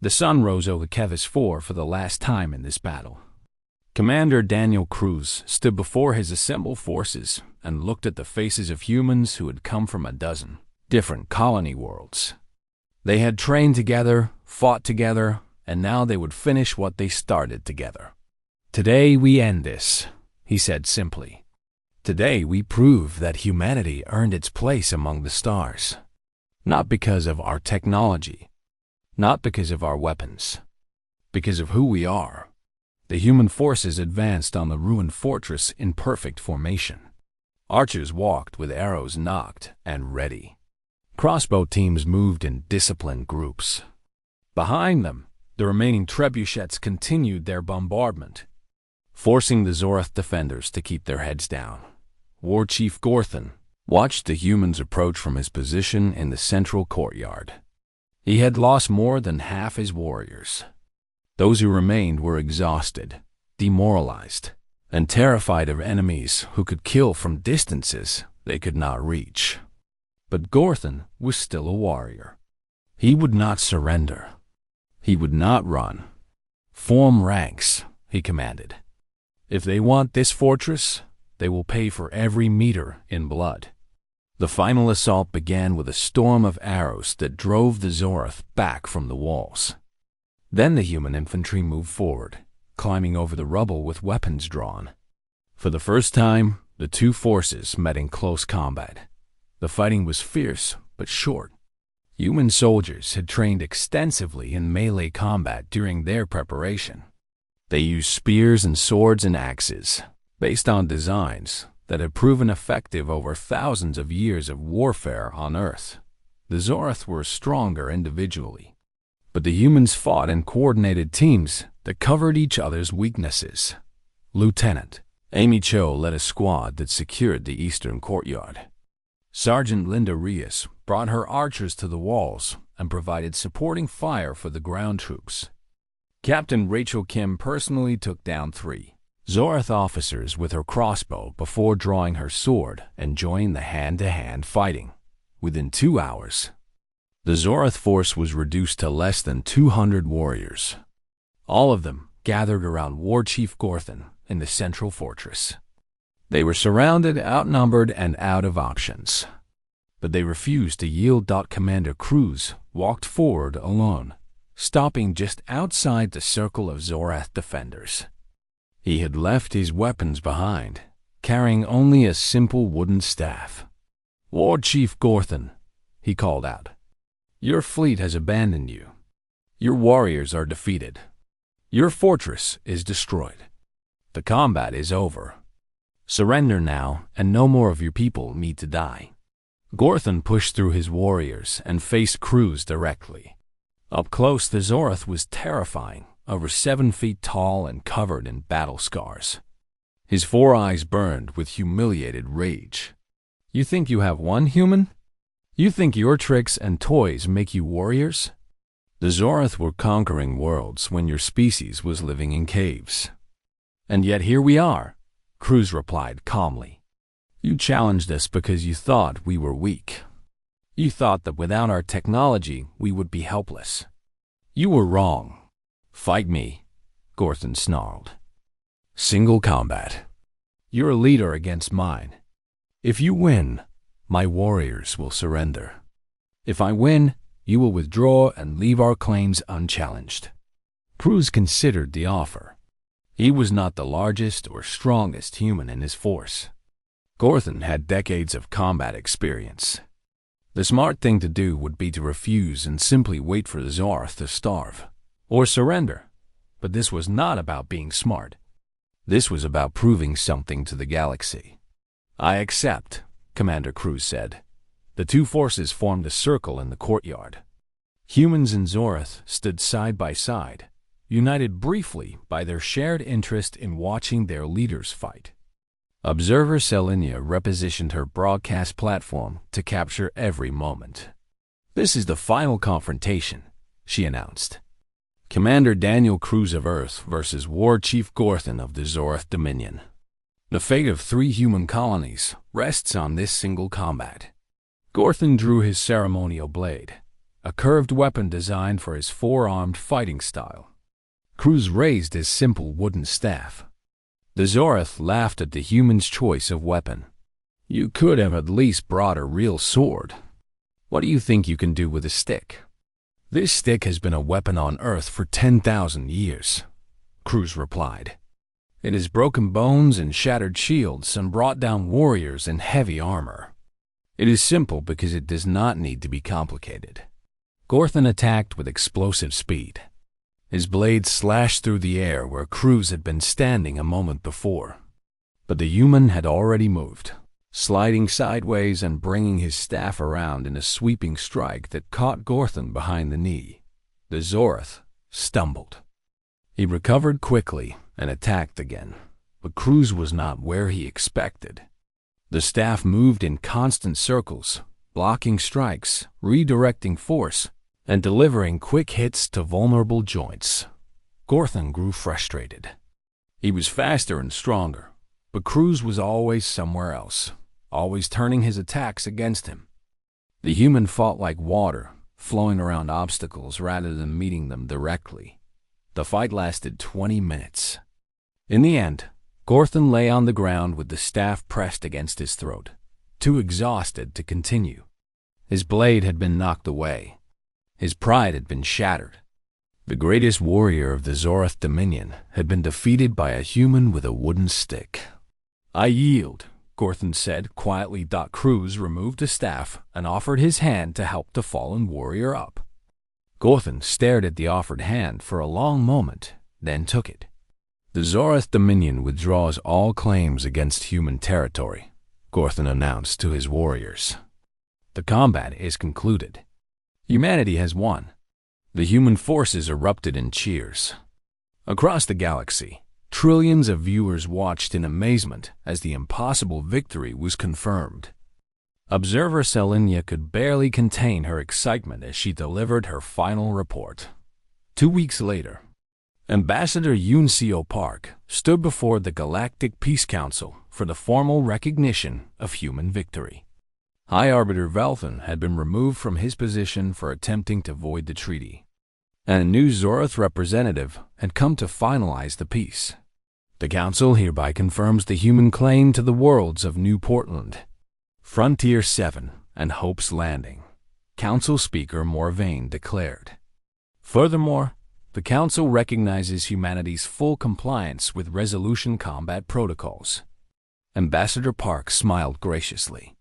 The sun rose over Kevis 4 for the last time in this battle. Commander Daniel Cruz stood before his assembled forces and looked at the faces of humans who had come from a dozen different colony worlds. They had trained together, fought together, and now they would finish what they started together. "Today we end this," he said simply. "Today we prove that humanity earned its place among the stars. Not because of our technology, not because of our weapons, because of who we are." The human forces advanced on the ruined fortress in perfect formation. Archers walked with arrows nocked and ready. Crossbow teams moved in disciplined groups. Behind them, the remaining Trebuchets continued their bombardment, forcing the Zorath defenders to keep their heads down. War Chief Gorthan watched the humans approach from his position in the central courtyard. He had lost more than half his warriors. Those who remained were exhausted, demoralized, and terrified of enemies who could kill from distances they could not reach. But Gorthan was still a warrior. He would not surrender. He would not run. "Form ranks," he commanded. "If they want this fortress, they will pay for every meter in blood." The final assault began with a storm of arrows that drove the Zorath back from the walls. Then the human infantry moved forward, climbing over the rubble with weapons drawn. For the first time, the two forces met in close combat. The fighting was fierce but short. Human soldiers had trained extensively in melee combat during their preparation. They used spears and swords and axes, based on designs that had proven effective over thousands of years of warfare on Earth. The Zorath were stronger individually, but the humans fought in coordinated teams that covered each other's weaknesses. Lieutenant Amy Cho led a squad that secured the eastern courtyard. Sergeant Linda Rios brought her archers to the walls and provided supporting fire for the ground troops. Captain Rachel Kim personally took down 3 Zorath officers with her crossbow before drawing her sword and joined the hand-to-hand fighting. Within 2 hours, the Zorath force was reduced to less than 200 warriors. All of them gathered around War Chief Gorthan in the central fortress. They were surrounded, outnumbered, and out of options. But they refused to yield. Commander Cruz walked forward alone, stopping just outside the circle of Zorath defenders. He had left his weapons behind, carrying only a simple wooden staff. "War Chief Gorthan," he called out, "your fleet has abandoned you. Your warriors are defeated. Your fortress is destroyed. The combat is over. Surrender now, and no more of your people need to die." Gorthan pushed through his warriors and faced Cruz directly. Up close, the Zorath was terrifying, over 7 feet tall and covered in battle scars. His 4 eyes burned with humiliated rage. "You think you have won, human? You think your tricks and toys make you warriors? The Zorath were conquering worlds when your species was living in caves. And yet here we are," Cruz replied calmly. "You challenged us because you thought we were weak. You thought that without our technology we would be helpless. You were wrong. Fight me," Gorthan snarled. "Single combat. You're a leader against mine. If you win, my warriors will surrender. If I win, you will withdraw and leave our claims unchallenged." Cruz considered the offer. He was not the largest or strongest human in his force. Gorthan had decades of combat experience. The smart thing to do would be to refuse and simply wait for the Zorath to starve or surrender. But this was not about being smart. This was about proving something to the galaxy. "I accept," Commander Cruz said. The two forces formed a circle in the courtyard. Humans and Zorath stood side by side, united briefly by their shared interest in watching their leaders fight. Observer Selinia repositioned her broadcast platform to capture every moment. "This is the final confrontation," she announced. "Commander Daniel Cruz of Earth versus War Chief Gorthan of the Zorath Dominion. The fate of 3 human colonies rests on this single combat." Gorthan drew his ceremonial blade. a curved weapon designed for his four-armed fighting style. Cruz raised his simple wooden staff. The Zoroth laughed at the human's choice of weapon. "You could have at least brought a real sword. What do you think you can do with a stick?" "This stick has been a weapon on Earth for 10,000 years," Cruz replied. "It has broken bones and shattered shields and brought down warriors in heavy armor. It is simple because it does not need to be complicated." Gorthon attacked with explosive speed. His blade slashed through the air where Cruz had been standing a moment before. But the human had already moved, sliding sideways and bringing his staff around in a sweeping strike that caught Gorthon behind the knee. The Zoroth stumbled. He recovered quickly and attacked again, but Cruz was not where he expected. The staff moved in constant circles, blocking strikes, redirecting force, and delivering quick hits to vulnerable joints. Gorthon grew frustrated. He was faster and stronger, but Cruz was always somewhere else, always turning his attacks against him. The human fought like water, flowing around obstacles rather than meeting them directly. The fight lasted 20 minutes. In the end, Gorthon lay on the ground with the staff pressed against his throat, too exhausted to continue. His blade had been knocked away. His pride had been shattered. The greatest warrior of the Zoroth Dominion had been defeated by a human with a wooden stick. "I yield," Gorthon said quietly. Cruz removed the staff and offered his hand to help the fallen warrior up. Gorthon stared at the offered hand for a long moment, then took it. "The Zoroth Dominion withdraws all claims against human territory," Gorthon announced to his warriors. "The combat is concluded. Humanity has won." The human forces erupted in cheers. Across the galaxy, trillions of viewers watched in amazement as the impossible victory was confirmed. Observer Selinia could barely contain her excitement as she delivered her final report. 2 weeks later, Ambassador Yuncio Park stood before the Galactic Peace Council for the formal recognition of human victory. High Arbiter Velthon had been removed from his position for attempting to void the treaty, and a new Zoroth representative had come to finalize the peace. The Council hereby confirms the human claim to the worlds of New Portland, Frontier 7, and Hope's Landing, Council Speaker Morvain declared. Furthermore, the Council recognizes humanity's full compliance with resolution combat protocols. Ambassador Park smiled graciously.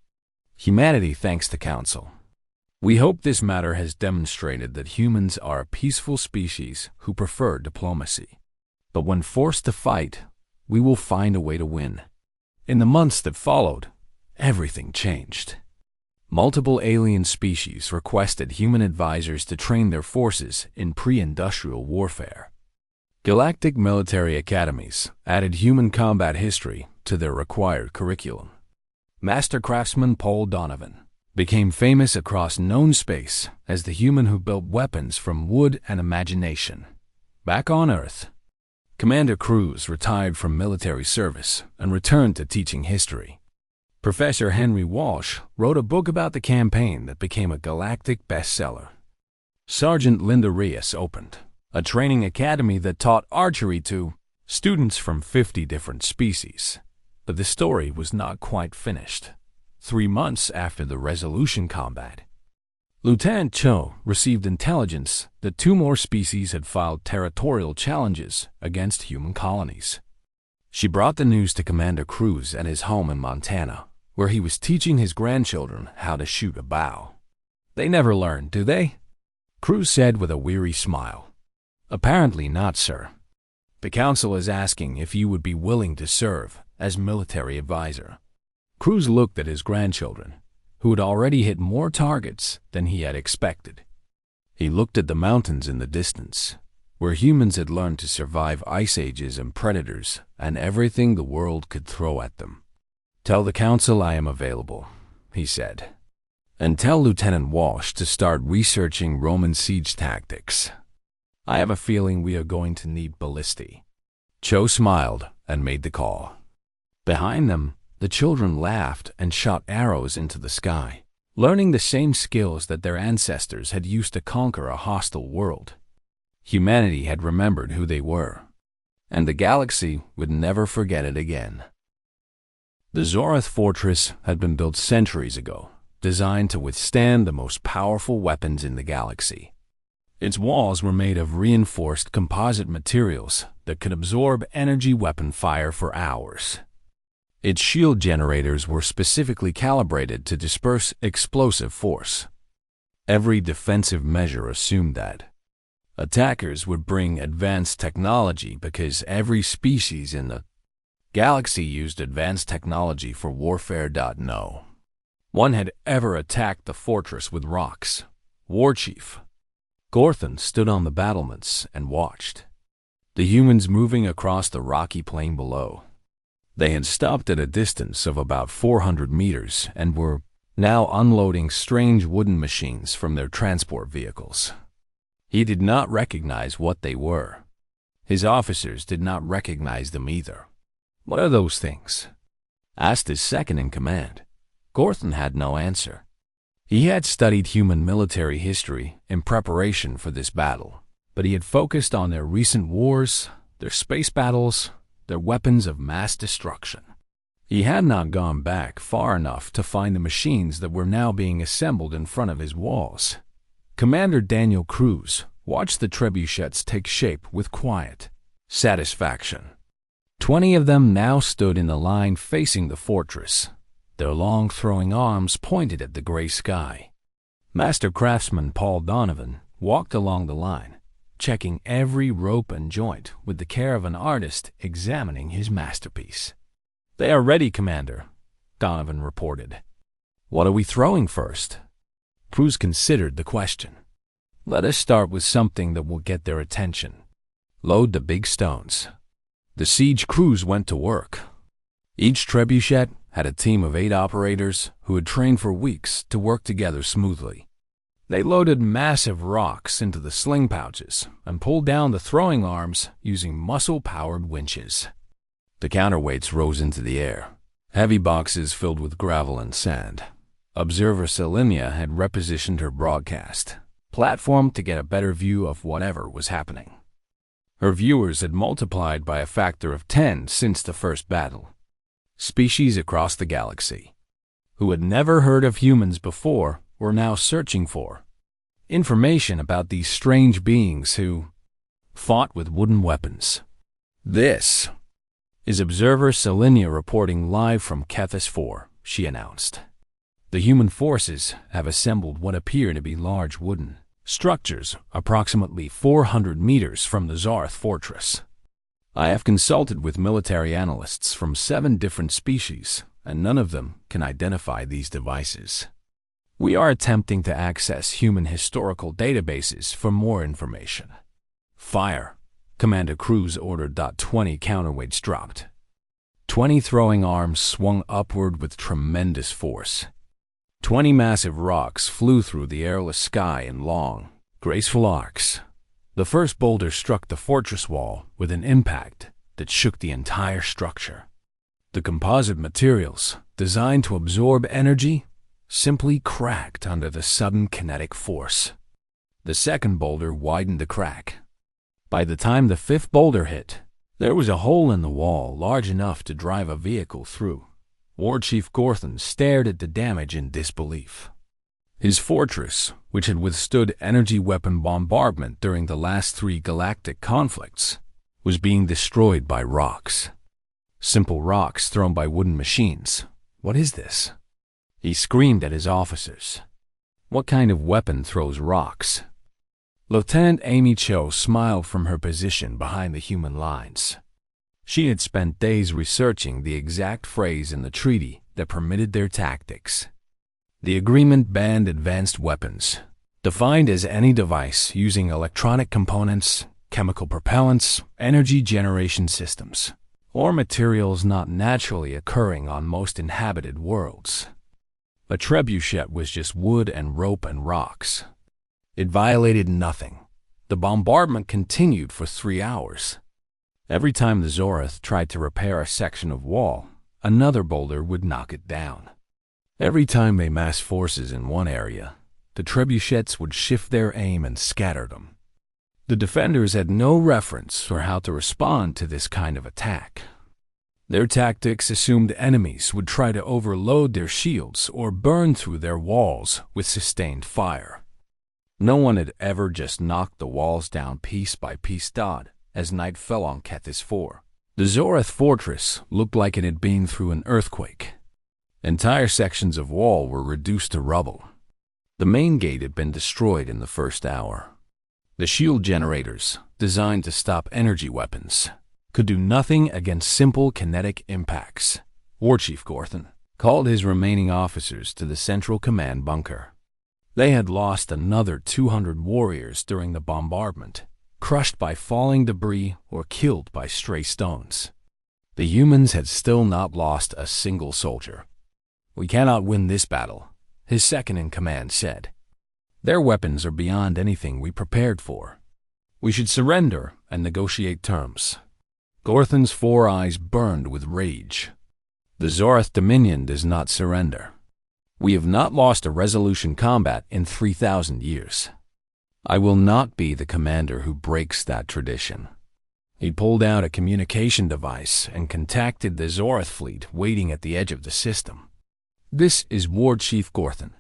"Humanity thanks the Council. We hope this matter has demonstrated that humans are a peaceful species who prefer diplomacy. But when forced to fight, we will find a way to win." In the months that followed, everything changed. Multiple alien species requested human advisors to train their forces in pre-industrial warfare. Galactic military academies added human combat history to their required curriculum. Master Craftsman Paul Donovan became famous across known space as the human who built weapons from wood and imagination. Back on Earth, Commander Cruz retired from military service and returned to teaching history. Professor Henry Walsh wrote a book about the campaign that became a galactic bestseller. Sergeant Linda Reyes opened a training academy that taught archery to students from 50 different species. But the story was not quite finished. 3 months after the resolution combat, Lieutenant Cho received intelligence that 2 more species had filed territorial challenges against human colonies. She brought the news to Commander Cruz at his home in Montana, where he was teaching his grandchildren how to shoot a bow. "They never learn, do they?" Cruz said with a weary smile. "Apparently not, sir. The Council is asking if you would be willing to serve as military advisor." Cruz looked at his grandchildren, who had already hit more targets than he had expected. He looked at the mountains in the distance, where humans had learned to survive ice ages and predators and everything the world could throw at them. "Tell the Council I am available," he said. "And tell Lieutenant Walsh to start researching Roman siege tactics. I have a feeling we are going to need ballistae." Cho smiled and made the call. Behind them, the children laughed and shot arrows into the sky. learning the same skills that their ancestors had used to conquer a hostile world. Humanity had remembered who they were, and the galaxy would never forget it again. The Zorath Fortress had been built centuries ago, designed to withstand the most powerful weapons in the galaxy. Its walls were made of reinforced composite materials that could absorb energy weapon fire for hours. Its shield generators were specifically calibrated to disperse explosive force. Every defensive measure assumed that attackers would bring advanced technology because every species in the galaxy used advanced technology for warfare. No one had ever attacked the fortress with rocks. Warchief Gorthon stood on the battlements and watched the humans moving across the rocky plain below. They had stopped at a distance of about 400 meters and were now unloading strange wooden machines from their transport vehicles. He did not recognize what they were. His officers did not recognize them either. "What are those things?" asked his second-in-command. Gorthon had no answer. He had studied human military history in preparation for this battle, but he had focused on their recent wars, their space battles, their weapons of mass destruction. He had not gone back far enough to find the machines that were now being assembled in front of his walls. Commander Daniel Cruz watched the trebuchets take shape with quiet satisfaction. 20 of them now stood in a line facing the fortress, their long throwing arms pointed at the gray sky. Master Craftsman Paul Donovan walked along the line, checking every rope and joint with the care of an artist examining his masterpiece. "They are ready, Commander," Donovan reported. "What are we throwing first?" Cruz considered the question. "Let us start with something that will get their attention. Load the big stones." The siege crews went to work. Each trebuchet had a team of 8 operators who had trained for weeks to work together smoothly. They loaded massive rocks into the sling pouches and pulled down the throwing arms using muscle-powered winches. The counterweights rose into the air, heavy boxes filled with gravel and sand. Observer Selenia had repositioned her broadcast platform to get a better view of whatever was happening. Her viewers had multiplied by a factor of 10 since the first battle. Species across the galaxy, who had never heard of humans before, were now searching for information about these strange beings who fought with wooden weapons. "This is Observer Selenia reporting live from Kethis 4, she announced. "The human forces have assembled what appear to be large wooden structures approximately 400 meters from the Zorath Fortress. I have consulted with military analysts from 7 different species, and none of them can identify these devices. We are attempting to access human historical databases for more information." "Fire!" Commander Cruz ordered. 20 counterweights dropped. 20 throwing arms swung upward with tremendous force. 20 massive rocks flew through the airless sky in long, graceful arcs. The first boulder struck the fortress wall with an impact that shook the entire structure. The composite materials, designed to absorb energy, simply cracked under the sudden kinetic force. The second boulder widened the crack. By the time the 5th boulder hit, there was a hole in the wall large enough to drive a vehicle through. War Chief Gorthon stared at the damage in disbelief. His fortress, which had withstood energy weapon bombardment during the last 3 galactic conflicts, was being destroyed by rocks. Simple rocks thrown by wooden machines. "What is this?" He screamed at his officers. "What kind of weapon throws rocks?" Lieutenant Amy Cho smiled from her position behind the human lines. She had spent days researching the exact phrase in the treaty that permitted their tactics. The agreement banned advanced weapons, defined as any device using electronic components, chemical propellants, energy generation systems, or materials not naturally occurring on most inhabited worlds. A trebuchet was just wood and rope and rocks. It violated nothing. The bombardment continued for 3 hours. Every time the Zorath tried to repair a section of wall, another boulder would knock it down. Every time they massed forces in one area, the Trebuchets would shift their aim and scatter them. The defenders had no reference for how to respond to this kind of attack. Their tactics assumed enemies would try to overload their shields or burn through their walls with sustained fire. No one had ever just knocked the walls down piece by piece. As night fell on Kethis 4, the Zoreth fortress looked like it had been through an earthquake. Entire sections of wall were reduced to rubble. The main gate had been destroyed in the first hour. The shield generators, designed to stop energy weapons, could do nothing against simple kinetic impacts. War Chief Gorthon called his remaining officers to the central command bunker. They had lost another 200 warriors during the bombardment, crushed by falling debris or killed by stray stones. The humans had still not lost a single soldier. "We cannot win this battle," his second-in-command said. "Their weapons are beyond anything we prepared for. We should surrender and negotiate terms." Gorthon's 4 eyes burned with rage. "The Zoreth Dominion does not surrender. We have not lost a resolution combat in 3,000 years. I will not be the commander who breaks that tradition." He pulled out a communication device and contacted the Zoreth fleet waiting at the edge of the system. "This is War Chief Gorthon.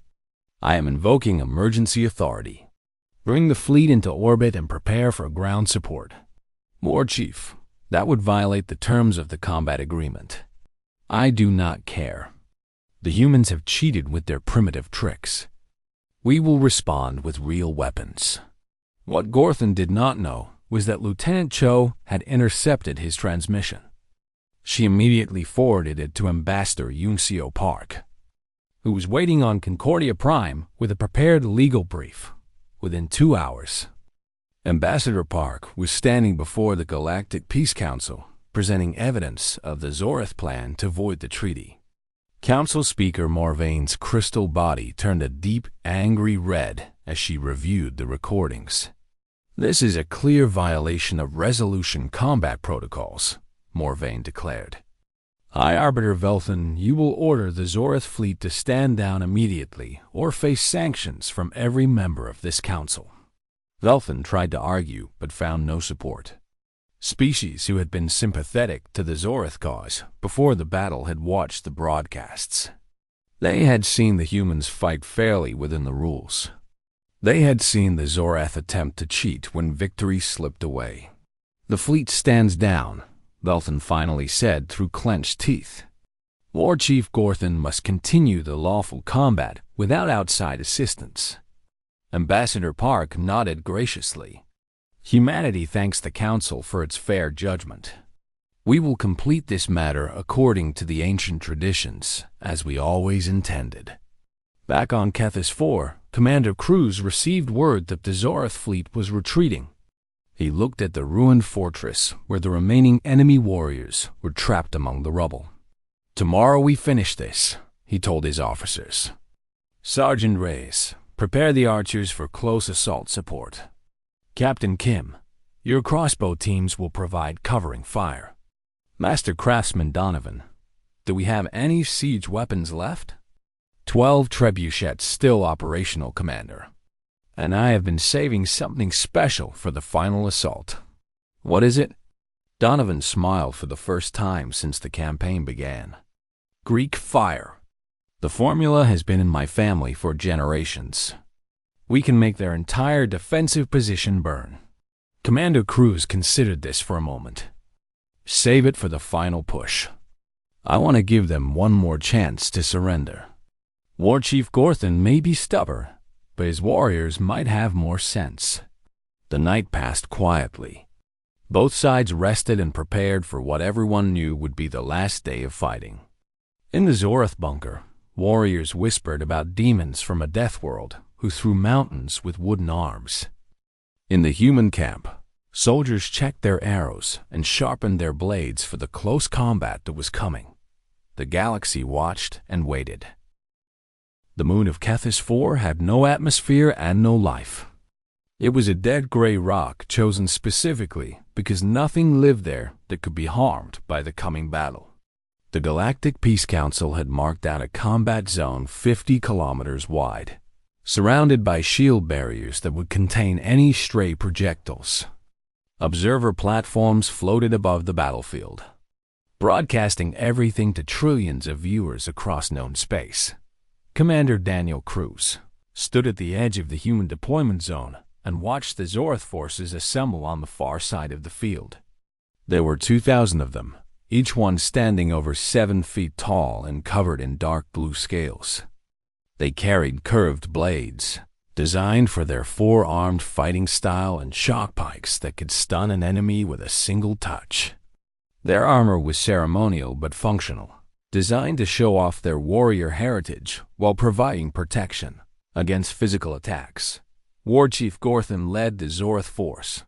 I am invoking emergency authority. Bring the fleet into orbit and prepare for ground support." "War Chief, that would violate the terms of the combat agreement." "I do not care. The humans have cheated with their primitive tricks. We will respond with real weapons." What Gorthon did not know was that Lieutenant Cho had intercepted his transmission. She immediately forwarded it to Ambassador Yuncio Park, who was waiting on Concordia Prime with a prepared legal brief. Within 2 hours, Ambassador Park was standing before the Galactic Peace Council, presenting evidence of the Zoreth plan to void the treaty. Council Speaker Morvain's crystal body turned a deep, angry red as she reviewed the recordings. "This is a clear violation of resolution combat protocols," Morvain declared. "High Arbiter Velthan, you will order the Zoreth fleet to stand down immediately or face sanctions from every member of this council." Velthan tried to argue but found no support. Species who had been sympathetic to the Zoreth cause before the battle had watched the broadcasts. They had seen the humans fight fairly within the rules. They had seen the Zoreth attempt to cheat when victory slipped away. "The fleet stands down," Velthan finally said through clenched teeth. "War Chief Gorthon must continue the lawful combat without outside assistance." Ambassador Park nodded graciously. "Humanity thanks the Council for its fair judgment. We will complete this matter according to the ancient traditions, as we always intended." Back on Kethis 4, Commander Cruz received word that the Zoreth fleet was retreating. He looked at the ruined fortress where the remaining enemy warriors were trapped among the rubble. "Tomorrow we finish this," he told his officers. "Sergeant Reyes, prepare the archers for close assault support. Captain Kim, your crossbow teams will provide covering fire. Master Craftsman Donovan, do we have any siege weapons left?" 12 Trebuchets still operational, Commander. And I have been saving something special for the final assault. "What is it?" Donovan smiled for the first time since the campaign began. "Greek fire. The formula has been in my family for generations. We can make their entire defensive position burn." Commander Cruz considered this for a moment. "Save it for the final push. I want to give them one more chance to surrender. War Chief Gorthon may be stubborn, but his warriors might have more sense." The night passed quietly. Both sides rested and prepared for what everyone knew would be the last day of fighting. In the Zoreth bunker, warriors whispered about demons from a death world who threw mountains with wooden arms. In the human camp, soldiers checked their arrows and sharpened their blades for the close combat that was coming. The galaxy watched and waited. The moon of Kethis 4 had no atmosphere and no life. It was a dead gray rock chosen specifically because nothing lived there that could be harmed by the coming battle. The Galactic Peace Council had marked out a combat zone 50 kilometers wide, surrounded by shield barriers that would contain any stray projectiles. Observer platforms floated above the battlefield, broadcasting everything to trillions of viewers across known space. Commander Daniel Cruz stood at the edge of the human deployment zone and watched the Zorath forces assemble on the far side of the field. There were 2,000 of them, each one standing over 7 feet tall and covered in dark blue scales. They carried curved blades, designed for their four-armed fighting style, and shock pikes that could stun an enemy with a single touch. Their armor was ceremonial but functional, designed to show off their warrior heritage while providing protection against physical attacks. War Chief Gorthan led the Zorath force.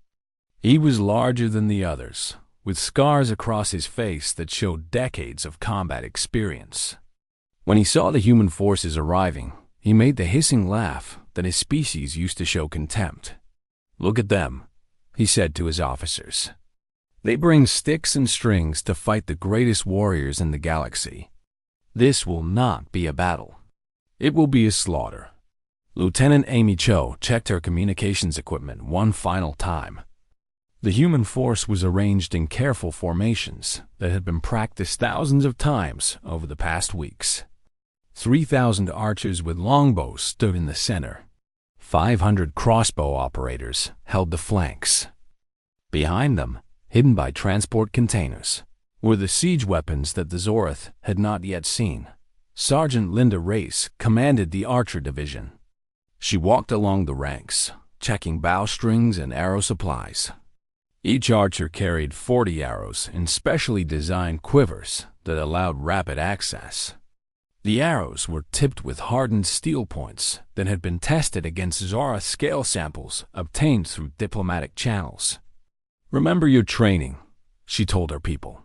He was larger than the others, with scars across his face that showed decades of combat experience. When he saw the human forces arriving, he made the hissing laugh that his species used to show contempt. "Look at them," he said to his officers. "They bring sticks and strings to fight the greatest warriors in the galaxy. This will not be a battle. It will be a slaughter." Lieutenant Amy Cho checked her communications equipment one final time. The human force was arranged in careful formations that had been practiced thousands of times over the past weeks. 3,000 archers with longbows stood in the center. 500 crossbow operators held the flanks. Behind them, hidden by transport containers, were the siege weapons that the Zorath had not yet seen. Sergeant Linda Race commanded the archer division. She walked along the ranks, checking bowstrings and arrow supplies. Each archer carried 40 arrows in specially designed quivers that allowed rapid access. The arrows were tipped with hardened steel points that had been tested against Zorath scale samples obtained through diplomatic channels. "Remember your training," she told her people.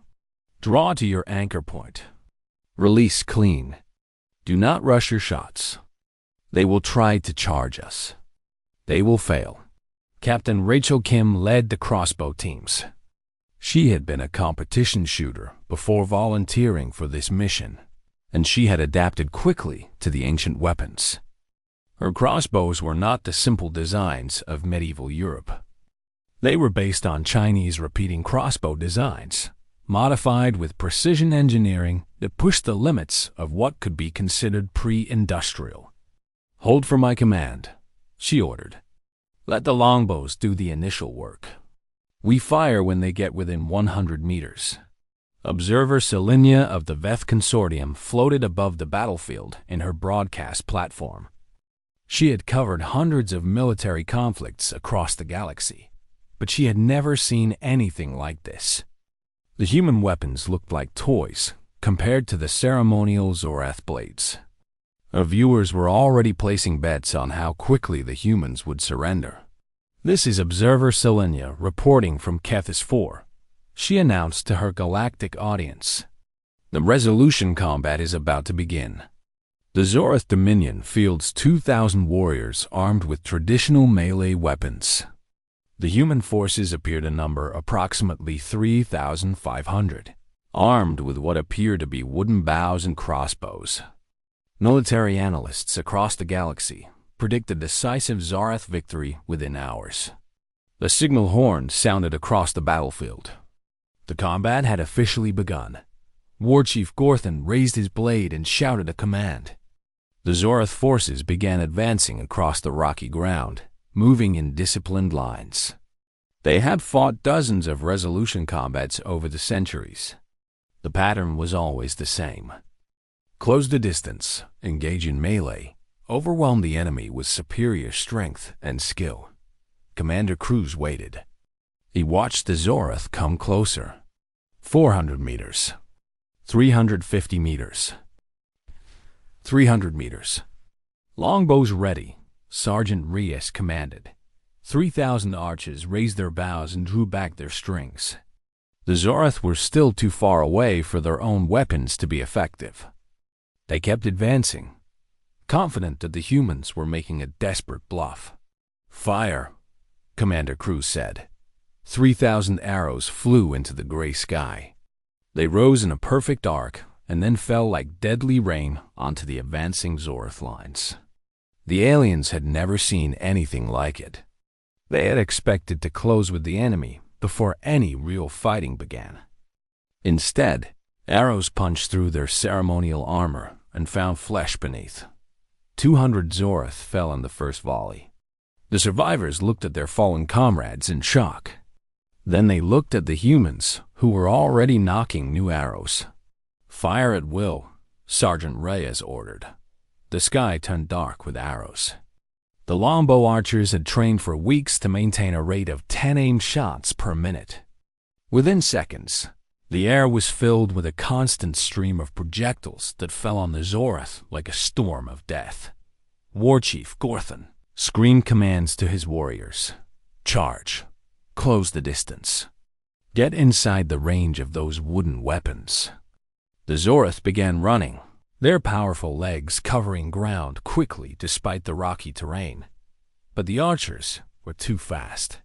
"Draw to your anchor point. Release clean. Do not rush your shots. They will try to charge us. They will fail." Captain Rachel Kim led the crossbow teams. She had been a competition shooter before volunteering for this mission, and she had adapted quickly to the ancient weapons. Her crossbows were not the simple designs of medieval Europe. They were based on Chinese repeating crossbow designs, modified with precision engineering that pushed the limits of what could be considered pre-industrial. "Hold for my command," she ordered. "Let the longbows do the initial work. We fire when they get within 100 meters. Observer Selenia of the Veth Consortium floated above the battlefield in her broadcast platform. She had covered hundreds of military conflicts across the galaxy, but she had never seen anything like this. The human weapons looked like toys compared to the ceremonial Zorath blades. Our viewers were already placing bets on how quickly the humans would surrender. "This is Observer Selenia reporting from Kethis 4, she announced to her galactic audience. "The resolution combat is about to begin. The Zorath Dominion fields 2,000 warriors armed with traditional melee weapons. The human forces appear to number approximately 3,500, armed with what appear to be wooden bows and crossbows. Military analysts across the galaxy predict a decisive Zorath victory within hours." The signal horn sounded across the battlefield. The combat had officially begun. War Chief Gorthan raised his blade and shouted a command. The Zorath forces began advancing across the rocky ground, moving in disciplined lines. They had fought dozens of resolution combats over the centuries. The pattern was always the same. Close the distance, engage in melee, overwhelm the enemy with superior strength and skill. Commander Cruz waited. He watched the Zorath come closer. 400 meters. 350 meters. 300 meters. "Longbows ready," Sergeant Reyes commanded. 3,000 archers raised their bows and drew back their strings. The Zorath were still too far away for their own weapons to be effective. They kept advancing, confident that the humans were making a desperate bluff. "Fire," Commander Cruz said. 3,000 arrows flew into the gray sky. They rose in a perfect arc and then fell like deadly rain onto the advancing Zorath lines. The aliens had never seen anything like it. They had expected to close with the enemy before any real fighting began. Instead, arrows punched through their ceremonial armor and found flesh beneath. 200 Zorath fell in the first volley. The survivors looked at their fallen comrades in shock. Then they looked at the humans, who were already knocking new arrows. "Fire at will," Sergeant Reyes ordered. The sky turned dark with arrows. The longbow archers had trained for weeks to maintain a rate of 10 aimed shots per minute. Within seconds, the air was filled with a constant stream of projectiles that fell on the Zorath like a storm of death. War Chief Gorthan screamed commands to his warriors. "Charge. Close the distance. Get inside the range of those wooden weapons." The Zorath began running, their powerful legs covering ground quickly despite the rocky terrain. But the archers were too fast.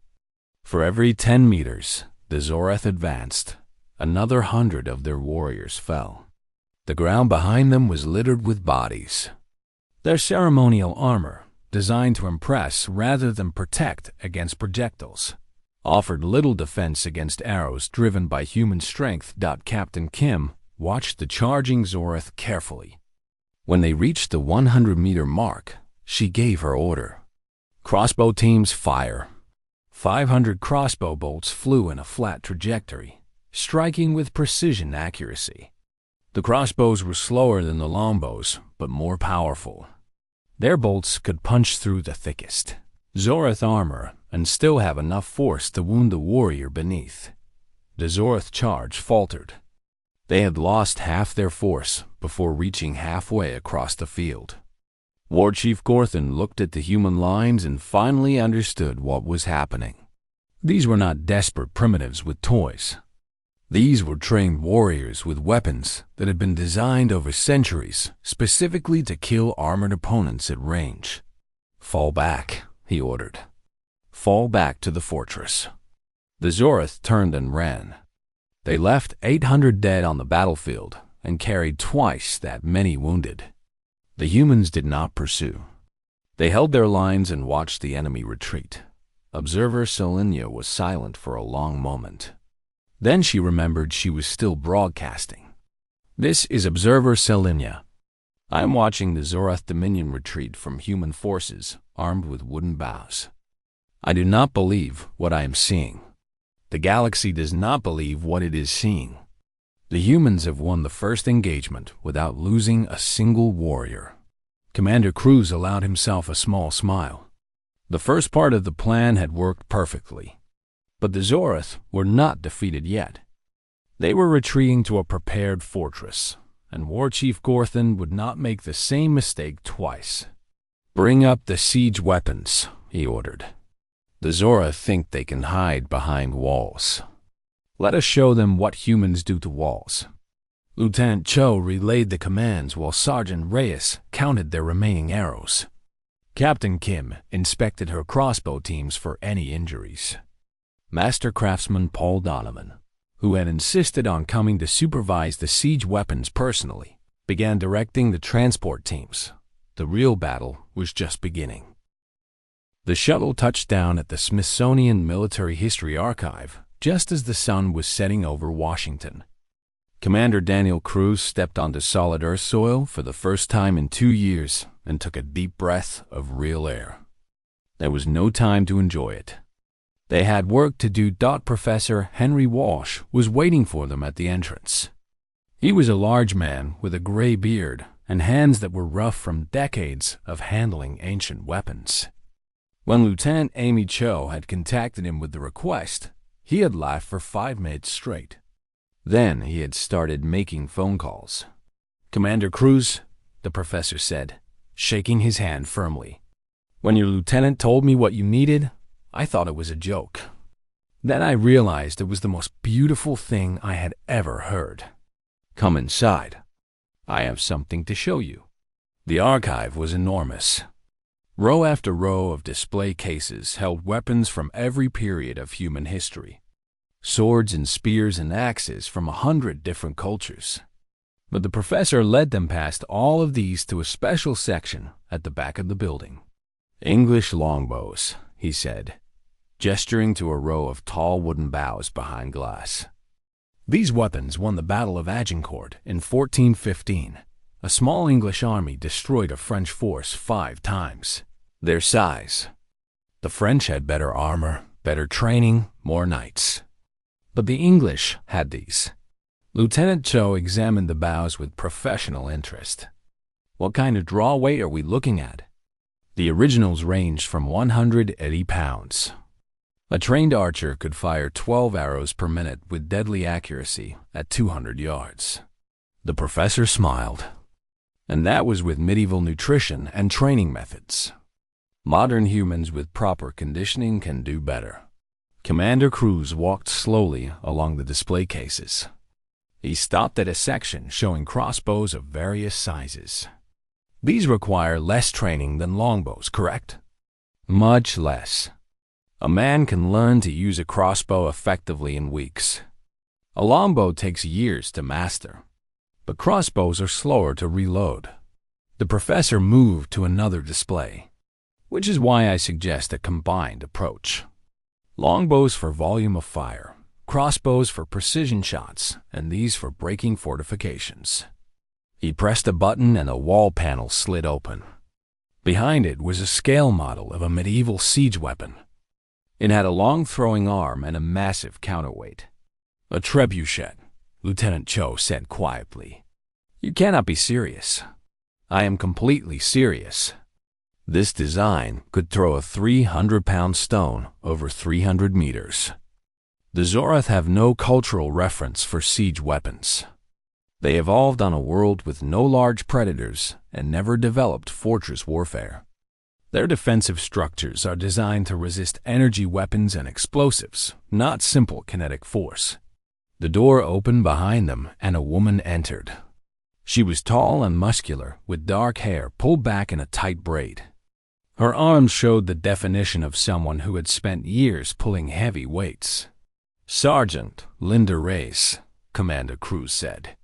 For every 10 meters the Zorath advanced, another 100 of their warriors fell. The ground behind them was littered with bodies. Their ceremonial armor, designed to impress rather than protect against projectiles, offered little defense against arrows driven by human strength. Captain Kim watched the charging Zorath carefully. When they reached the 100-meter mark, she gave her order. "Crossbow teams, fire." 500 crossbow bolts flew in a flat trajectory, striking with precision accuracy. The crossbows were slower than the longbows, but more powerful. Their bolts could punch through the thickest Zorath armor and still have enough force to wound the warrior beneath. The Zorath charge faltered. They had lost half their force before reaching halfway across the field. War Chief Gorthan looked at the human lines and finally understood what was happening. These were not desperate primitives with toys. These were trained warriors with weapons that had been designed over centuries specifically to kill armored opponents at range. "Fall back," he ordered. "Fall back to the fortress." The Zorath turned and ran. They left 800 dead on the battlefield and carried twice that many wounded. The humans did not pursue. They held their lines and watched the enemy retreat. Observer Selenia was silent for a long moment. Then she remembered she was still broadcasting. "This is Observer Selenia. I am watching the Zorath Dominion retreat from human forces armed with wooden bows. I do not believe what I am seeing. The galaxy does not believe what it is seeing. The humans have won the first engagement without losing a single warrior." Commander Cruz allowed himself a small smile. The first part of the plan had worked perfectly. But the Zorath were not defeated yet. They were retreating to a prepared fortress, and War Chief Gorthan would not make the same mistake twice. "Bring up the siege weapons," he ordered. "The Zorath think they can hide behind walls. Let us show them what humans do to walls." Lieutenant Cho relayed the commands while Sergeant Reyes counted their remaining arrows. Captain Kim inspected her crossbow teams for any injuries. Master Craftsman Paul Donovan, who had insisted on coming to supervise the siege weapons personally, began directing the transport teams. The real battle was just beginning. The shuttle touched down at the Smithsonian Military History Archive just as the sun was setting over Washington. Commander Daniel Cruz stepped onto solid Earth soil for the first time in 2 years and took a deep breath of real air. There was no time to enjoy it. They had work to do. Professor Henry Walsh was waiting for them at the entrance. He was a large man with a gray beard and hands that were rough from decades of handling ancient weapons. When Lieutenant Amy Cho had contacted him with the request, he had laughed for 5 minutes straight. Then he had started making phone calls. "Commander Cruz," the professor said, shaking his hand firmly. "When your lieutenant told me what you needed, I thought it was a joke. Then I realized it was the most beautiful thing I had ever heard. Come inside. I have something to show you." The archive was enormous. Row after row of display cases held weapons from every period of human history. Swords and spears and axes from 100 different cultures. But the professor led them past all of these to a special section at the back of the building. "English longbows," he said, gesturing to a row of tall wooden bows behind glass. These weapons won the Battle of Agincourt in 1415. A small English army destroyed a French force 5 times their size. The French had better armor, better training, more knights. But the English had these. Lieutenant Cho examined the bows with professional interest. "What kind of draw weight are we looking at?" The originals ranged from 180 pounds. A trained archer could fire 12 arrows per minute with deadly accuracy at 200 yards. The professor smiled. And that was with medieval nutrition and training methods. Modern humans with proper conditioning can do better. Commander Cruz walked slowly along the display cases. He stopped at a section showing crossbows of various sizes. "These require less training than longbows, correct?" "Much less. A man can learn to use a crossbow effectively in weeks. A longbow takes years to master, but crossbows are slower to reload." The professor moved to another display, which is why I suggest a combined approach. Longbows for volume of fire, crossbows for precision shots, and these for breaking fortifications. He pressed a button and a wall panel slid open. Behind it was a scale model of a medieval siege weapon. It had a long throwing arm and a massive counterweight. "A trebuchet," Lieutenant Cho said quietly. "You cannot be serious." "I am completely serious. This design could throw a 300-pound stone over 300 meters. The Zoroth have no cultural reference for siege weapons. They evolved on a world with no large predators and never developed fortress warfare. Their defensive structures are designed to resist energy weapons and explosives, not simple kinetic force." The door opened behind them and a woman entered. She was tall and muscular, with dark hair pulled back in a tight braid. Her arms showed the definition of someone who had spent years pulling heavy weights. "Sergeant Linda Reyes," Commander Cruz said.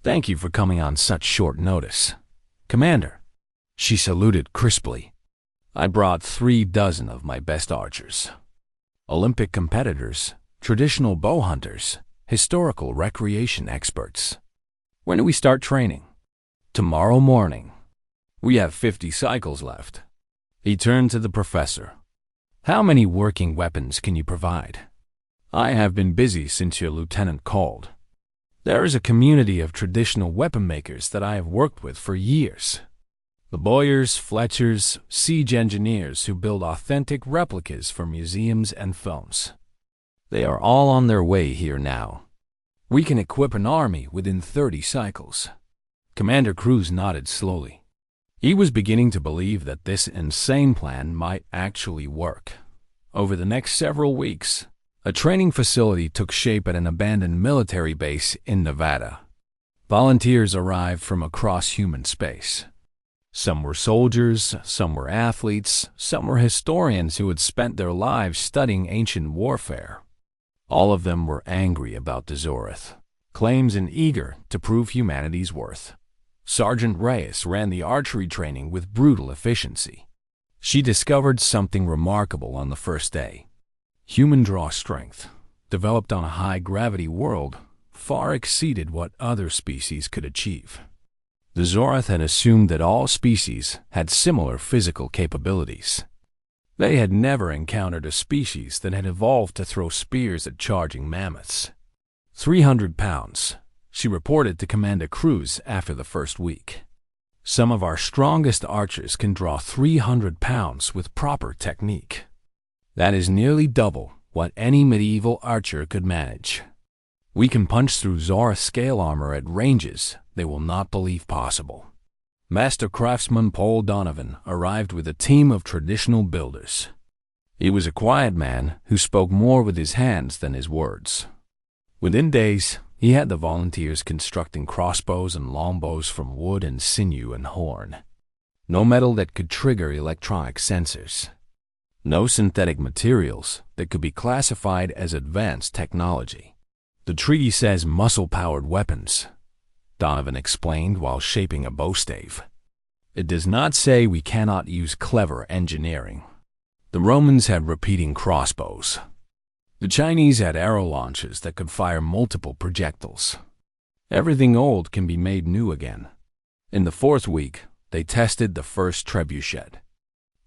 "Thank you for coming on such short notice." "Commander," she saluted crisply, "I brought 36 of my best archers. Olympic competitors, traditional bow hunters, historical recreation experts. When do we start training?" "Tomorrow morning. We have 50 cycles left." He turned to the professor. "How many working weapons can you provide?" "I have been busy since your lieutenant called. There is a community of traditional weapon makers that I have worked with for years. The Boyers, Fletchers, siege engineers who build authentic replicas for museums and films. They are all on their way here now. We can equip an army within 30 cycles." Commander Cruz nodded slowly. He was beginning to believe that this insane plan might actually work. Over the next several weeks, a training facility took shape at an abandoned military base in Nevada. Volunteers arrived from across human space. Some were soldiers, some were athletes, some were historians who had spent their lives studying ancient warfare. All of them were angry about the Zoroth, claims and eager to prove humanity's worth. Sergeant Reyes ran the archery training with brutal efficiency. She discovered something remarkable on the first day. Human draw strength, developed on a high-gravity world, far exceeded what other species could achieve. The Zoroth had assumed that all species had similar physical capabilities. They had never encountered a species that had evolved to throw spears at charging mammoths. 300 pounds, she reported to Commander Cruz after the first week. "Some of our strongest archers can draw 300 pounds with proper technique. That is nearly double what any medieval archer could manage. We can punch through Zoroth scale armor at ranges they will not believe possible." Master Craftsman Paul Donovan arrived with a team of traditional builders. He was a quiet man who spoke more with his hands than his words. Within days, he had the volunteers constructing crossbows and longbows from wood and sinew and horn. No metal that could trigger electronic sensors. No synthetic materials that could be classified as advanced technology. The treaty says muscle-powered weapons. Donovan explained while shaping a bowstave. It does not say we cannot use clever engineering. The Romans had repeating crossbows. The Chinese had arrow launchers that could fire multiple projectiles. Everything old can be made new again. In the 4th week, they tested the first trebuchet.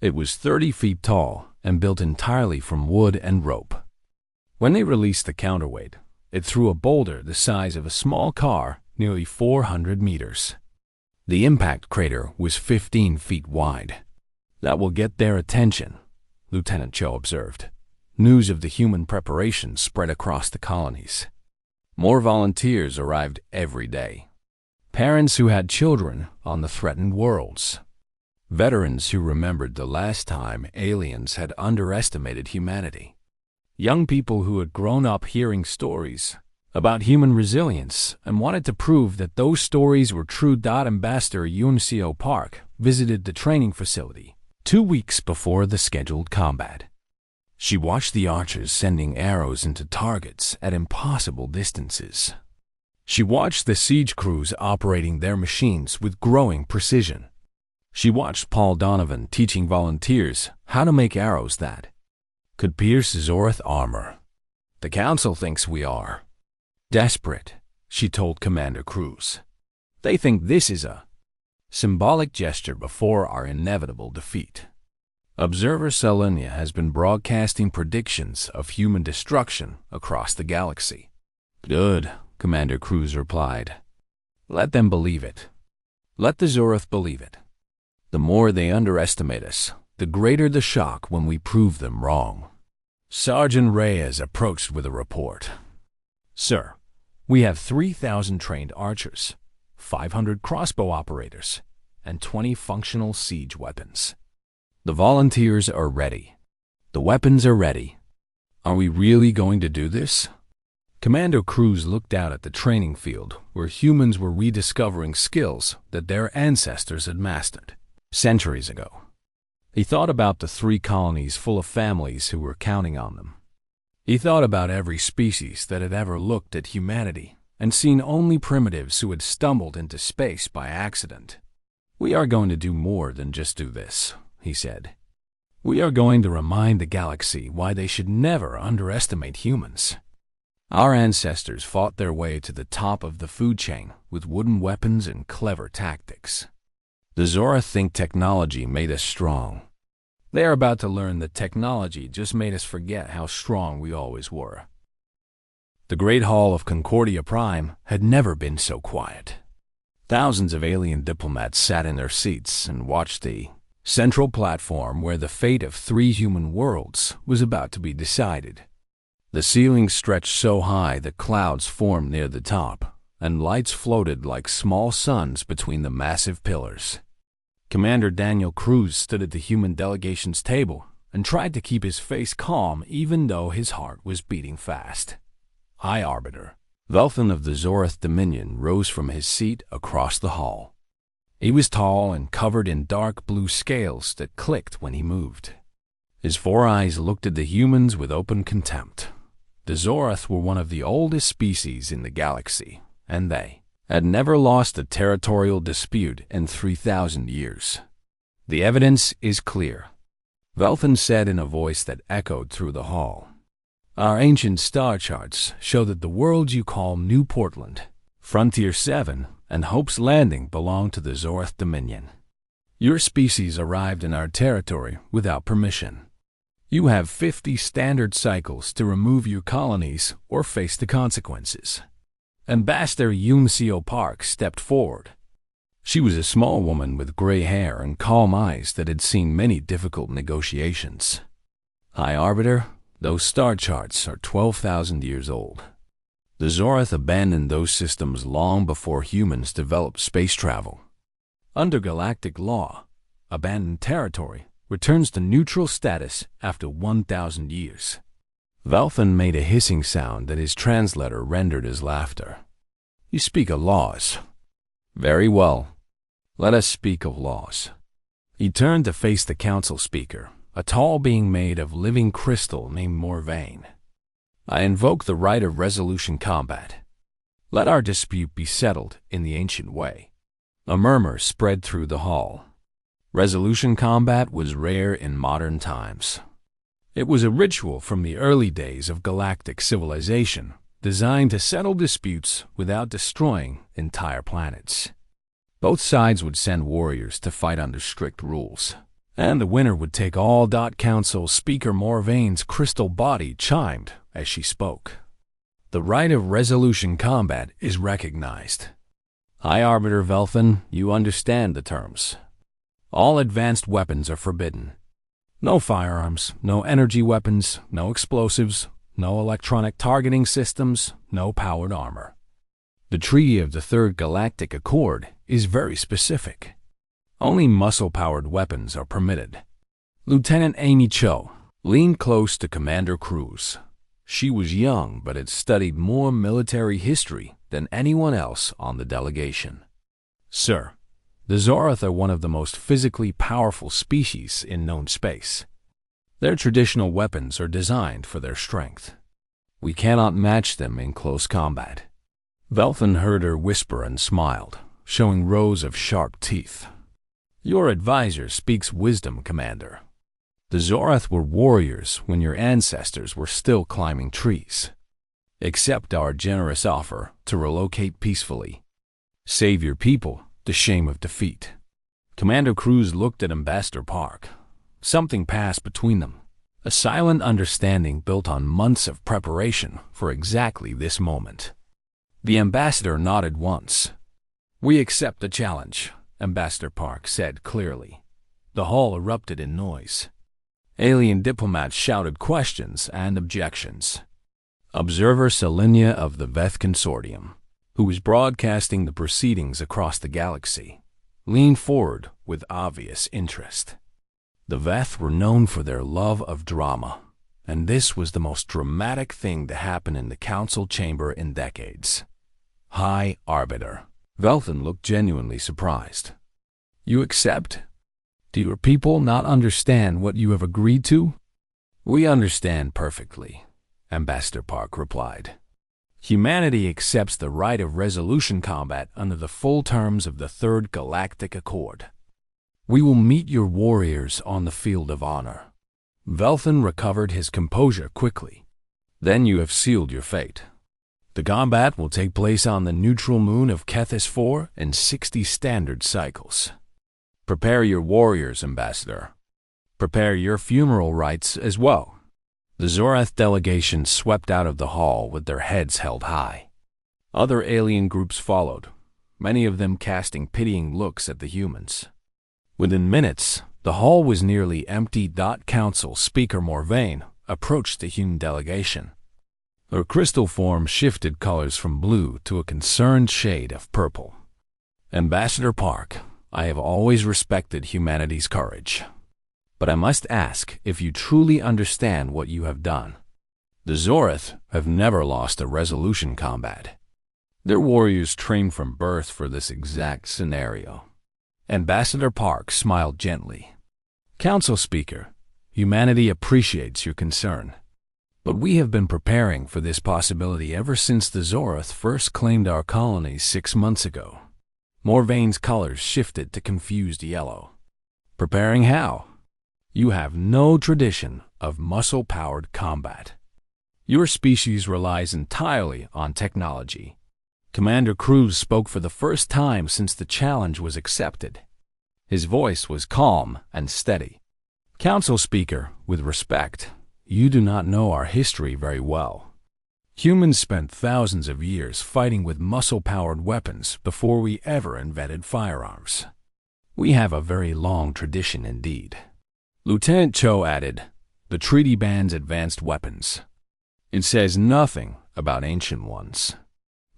It was 30 feet tall and built entirely from wood and rope. When they released the counterweight, it threw a boulder the size of a small car nearly 400 meters. The impact crater was 15 feet wide. That will get their attention, Lieutenant Cho observed. News of the human preparation spread across the colonies. More volunteers arrived every day. Parents who had children on the threatened worlds. Veterans who remembered the last time aliens had underestimated humanity. Young people who had grown up hearing stories about human resilience and wanted to prove that those stories were true. Ambassador Yoon Seo Park visited the training facility 2 weeks before the scheduled combat. She watched the archers sending arrows into targets at impossible distances. She watched the siege crews operating their machines with growing precision. She watched Paul Donovan teaching volunteers how to make arrows that could pierce Zorath armor. The Council thinks we are desperate, she told Commander Cruz. They think this is a symbolic gesture before our inevitable defeat. Observer Selenia has been broadcasting predictions of human destruction across the galaxy. Good, Commander Cruz replied. Let them believe it. Let the Zorath believe it. The more they underestimate us, the greater the shock when we prove them wrong. Sergeant Reyes approached with a report. Sir, we have 3,000 trained archers, 500 crossbow operators, and 20 functional siege weapons. The volunteers are ready. The weapons are ready. Are we really going to do this? Commander Cruz looked out at the training field where humans were rediscovering skills that their ancestors had mastered centuries ago. He thought about the 3 colonies full of families who were counting on them. He thought about every species that had ever looked at humanity and seen only primitives who had stumbled into space by accident. We are going to do more than just do this, he said. We are going to remind the galaxy why they should never underestimate humans. Our ancestors fought their way to the top of the food chain with wooden weapons and clever tactics. The Zorath think technology made us strong. They are about to learn that technology just made us forget how strong we always were. The Great Hall of Concordia Prime had never been so quiet. Thousands of alien diplomats sat in their seats and watched the central platform where the fate of 3 human worlds was about to be decided. The ceiling stretched so high that clouds formed near the top, and lights floated like small suns between the massive pillars. Commander Daniel Cruz stood at the human delegation's table and tried to keep his face calm even though his heart was beating fast. High Arbiter Velthan of the Zorath Dominion rose from his seat across the hall. He was tall and covered in dark blue scales that clicked when he moved. His 4 eyes looked at the humans with open contempt. The Zorath were one of the oldest species in the galaxy, and they had never lost a territorial dispute in 3,000 years. The evidence is clear, Velthan said in a voice that echoed through the hall. Our ancient star charts show that the world you call New Portland, Frontier 7, and Hope's Landing belong to the Zorath Dominion. Your species arrived in our territory without permission. You have 50 standard cycles to remove your colonies or face the consequences. Ambassador Yoon Seo Park stepped forward. She was a small woman with gray hair and calm eyes that had seen many difficult negotiations. High Arbiter, those star charts are 12,000 years old. The Zorath abandoned those systems long before humans developed space travel. Under galactic law, abandoned territory returns to neutral status after 1,000 years. Velthan made a hissing sound that his translator rendered as laughter. You speak of laws. Very well. Let us speak of laws. He turned to face the council speaker, a tall being made of living crystal named Morvain. I invoke the right of resolution combat. Let our dispute be settled in the ancient way. A murmur spread through the hall. Resolution combat was rare in modern times. It was a ritual from the early days of galactic civilization, designed to settle disputes without destroying entire planets. Both sides would send warriors to fight under strict rules, and the winner would take all. Council Speaker Morvaine's crystal body chimed as she spoke. The right of resolution combat is recognized. High Arbiter Velthan, you understand the terms. All advanced weapons are forbidden. No firearms, no energy weapons, no explosives, no electronic targeting systems, no powered armor. The Treaty of the Third Galactic Accord is very specific. Only muscle-powered weapons are permitted. Lieutenant Amy Cho leaned close to Commander Cruz. She was young but had studied more military history than anyone else on the delegation. Sir, the Zorath are one of the most physically powerful species in known space. Their traditional weapons are designed for their strength. We cannot match them in close combat. Velthan heard her whisper and smiled, showing rows of sharp teeth. Your advisor speaks wisdom, Commander. The Zorath were warriors when your ancestors were still climbing trees. Accept our generous offer to relocate peacefully. Save your people the shame of defeat. Commander Cruz looked at Ambassador Park. Something passed between them, a silent understanding built on months of preparation for exactly this moment. The ambassador nodded once. We accept the challenge, Ambassador Park said clearly. The hall erupted in noise. Alien diplomats shouted questions and objections. Observer Selenia of the Veth Consortium, who was broadcasting the proceedings across the galaxy, leaned forward with obvious interest. The Veth were known for their love of drama, and this was the most dramatic thing to happen in the council chamber in decades. High Arbiter. Velthan looked genuinely surprised. You accept? Do your people not understand what you have agreed to? We understand perfectly, Ambassador Park replied. Humanity accepts the right of resolution combat under the full terms of the Third Galactic Accord. We will meet your warriors on the field of honor. Velthan recovered his composure quickly. Then you have sealed your fate. The combat will take place on the neutral moon of Kethis 4 in 60 standard cycles. Prepare your warriors, Ambassador. Prepare your funeral rites as well. The Zorath delegation swept out of the hall with their heads held high. Other alien groups followed, many of them casting pitying looks at the humans. Within minutes, the hall was nearly empty. Council Speaker Morvaine approached the human delegation. Her crystal form shifted colors from blue to a concerned shade of purple. Ambassador Park, I have always respected humanity's courage. But I must ask if you truly understand what you have done. The Zorath have never lost a resolution combat. Their warriors trained from birth for this exact scenario. Ambassador Park smiled gently. Council Speaker, humanity appreciates your concern. But we have been preparing for this possibility ever since the Zorath first claimed our colonies 6 months ago. Morvaine's colors shifted to confused yellow. Preparing how? You have no tradition of muscle-powered combat. Your species relies entirely on technology. Commander Cruz spoke for the first time since the challenge was accepted. His voice was calm and steady. Council Speaker, with respect, you do not know our history very well. Humans spent thousands of years fighting with muscle-powered weapons before we ever invented firearms. We have a very long tradition indeed. Lieutenant Cho added, the treaty bans advanced weapons. It says nothing about ancient ones.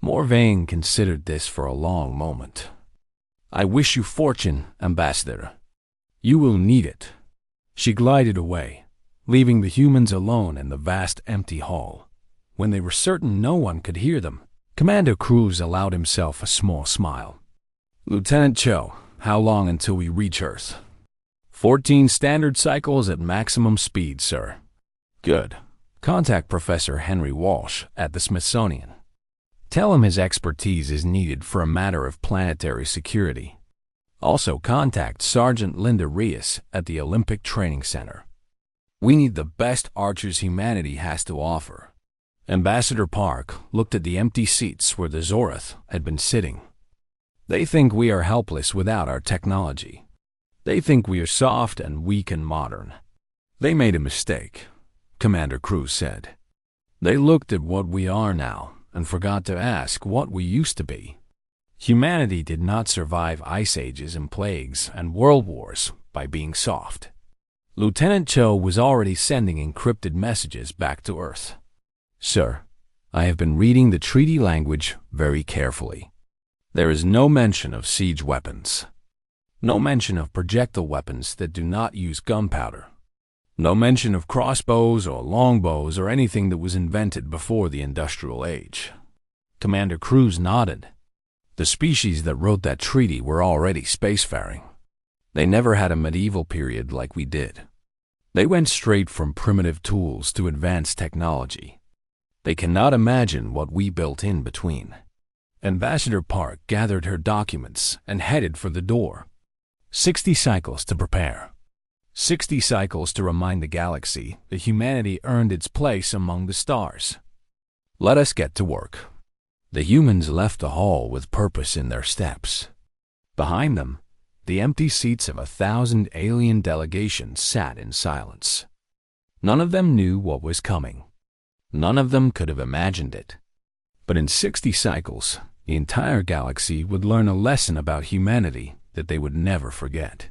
Morvaine considered this for a long moment. I wish you fortune, Ambassador. You will need it. She glided away, leaving the humans alone in the vast empty hall. When they were certain no one could hear them, Commander Cruz allowed himself a small smile. Lieutenant Cho, how long until we reach Earth? 14 standard cycles at maximum speed, sir. Good. Contact Professor Henry Walsh at the Smithsonian. Tell him his expertise is needed for a matter of planetary security. Also contact Sergeant Linda Rios at the Olympic Training Center. We need the best archers humanity has to offer. Ambassador Park looked at the empty seats where the Zorath had been sitting. They think we are helpless without our technology. They think we are soft and weak and modern. They made a mistake, Commander Cruz said. They looked at what we are now and forgot to ask what we used to be. Humanity did not survive ice ages and plagues and world wars by being soft. Lieutenant Cho was already sending encrypted messages back to Earth. Sir, I have been reading the treaty language very carefully. There is no mention of siege weapons. No mention of projectile weapons that do not use gunpowder. No mention of crossbows or longbows or anything that was invented before the industrial age. Commander Cruz nodded. The species that wrote that treaty were already spacefaring. They never had a medieval period like we did. They went straight from primitive tools to advanced technology. They cannot imagine what we built in between. Ambassador Park gathered her documents and headed for the door. 60 cycles to prepare. 60 cycles to remind the galaxy that humanity earned its place among the stars. Let us get to work. The humans left the hall with purpose in their steps. Behind them, the empty seats of 1,000 alien delegations sat in silence. None of them knew what was coming. None of them could have imagined it. But in 60 cycles, the entire galaxy would learn a lesson about humanity that they would never forget.